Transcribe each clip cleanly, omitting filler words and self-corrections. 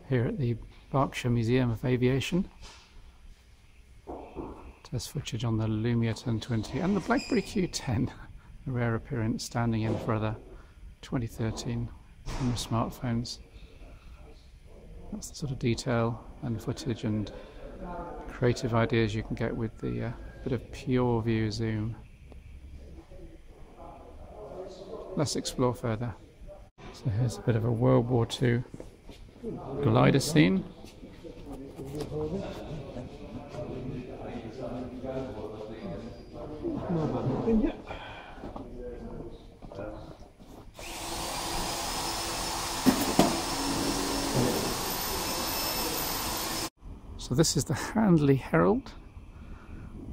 here at the Berkshire Museum of Aviation. Test footage on the Lumia 1020 and the BlackBerry Q10, a rare appearance standing in for other 2013 camera smartphones. That's the sort of detail and footage and creative ideas you can get with the bit of pure view zoom. Let's explore further. So here's a bit of a World War II glider scene. So this is the Handley Herald,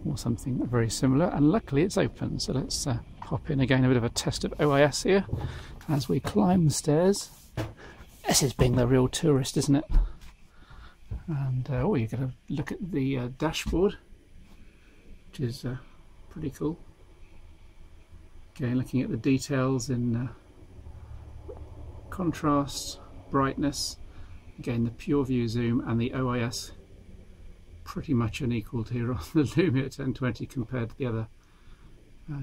or something very similar, and luckily it's open, so let's pop in again, a bit of a test of OIS here as we climb the stairs. This is being the real tourist, isn't it? And oh, you've got to look at the dashboard, which is pretty cool. Again, looking at the details in contrast, brightness, again the pure view zoom and the OIS pretty much unequaled here on the Lumia 1020 compared to the other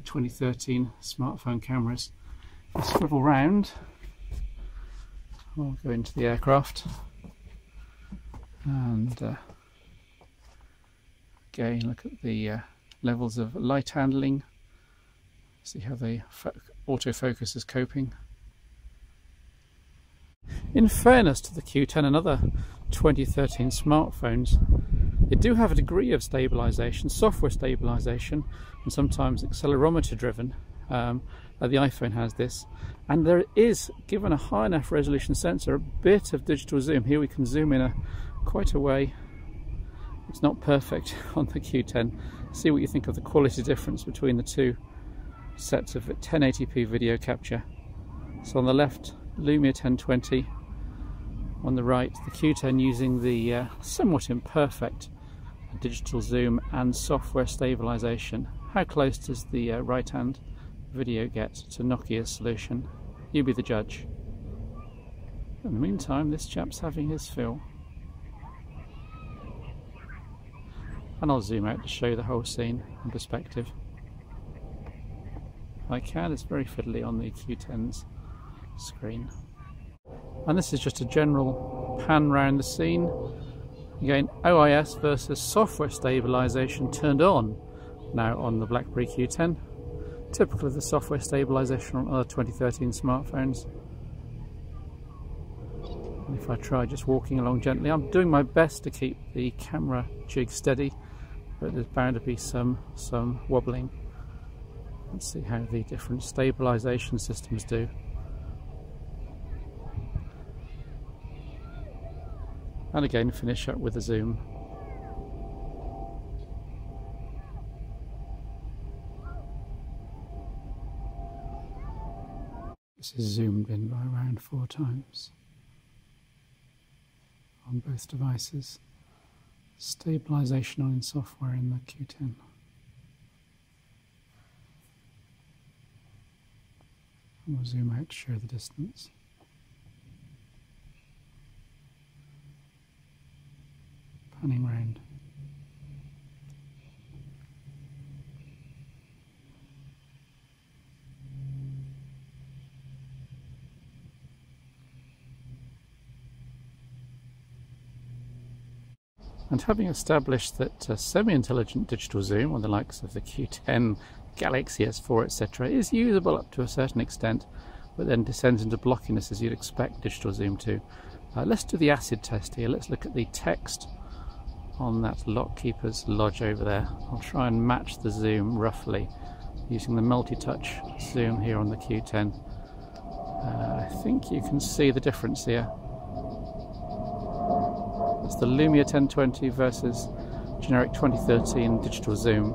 2013 smartphone cameras. If I swivel round, I'll go into the aircraft and again look at the levels of light handling, see how the autofocus is coping. In fairness to the Q10 and other 2013 smartphones, they do have a degree of stabilisation, software stabilisation, and sometimes accelerometer driven. The iPhone has this, and there is, given a high enough resolution sensor, a bit of digital zoom. Here we can zoom in quite a way. It's not perfect on the Q10. See what you think of the quality difference between the two sets of 1080p video capture. So on the left, Lumia 1020, on the right, the Q10 using the somewhat imperfect digital zoom and software stabilisation. How close does the right hand video get to Nokia's solution? You be the judge. In the meantime, this chap's having his fill. And I'll zoom out to show you the whole scene in perspective. If I can, it's very fiddly on the Q10's screen. And this is just a general pan round the scene. Again, OIS versus software stabilisation turned on now on the BlackBerry Q10. Typical of the software stabilisation on other 2013 smartphones. And if I try just walking along gently, I'm doing my best to keep the camera jig steady, but there's bound to be some wobbling. Let's see how the different stabilisation systems do. And again, finish up with a zoom. This is zoomed in by around 4 times on both devices. Stabilisation on in software in the Q10. We'll zoom out to show the distance. Panning round. And having established that semi-intelligent digital zoom on the likes of the Q10, Galaxy S4, etc. is usable up to a certain extent, but then descends into blockiness as you'd expect digital zoom to. Let's do the acid test here. Let's look at the text on that lock keeper's lodge over there. I'll try and match the zoom roughly using the multi-touch zoom here on the Q10. I think you can see the difference here. It's the Lumia 1020 versus generic 2013 digital zoom.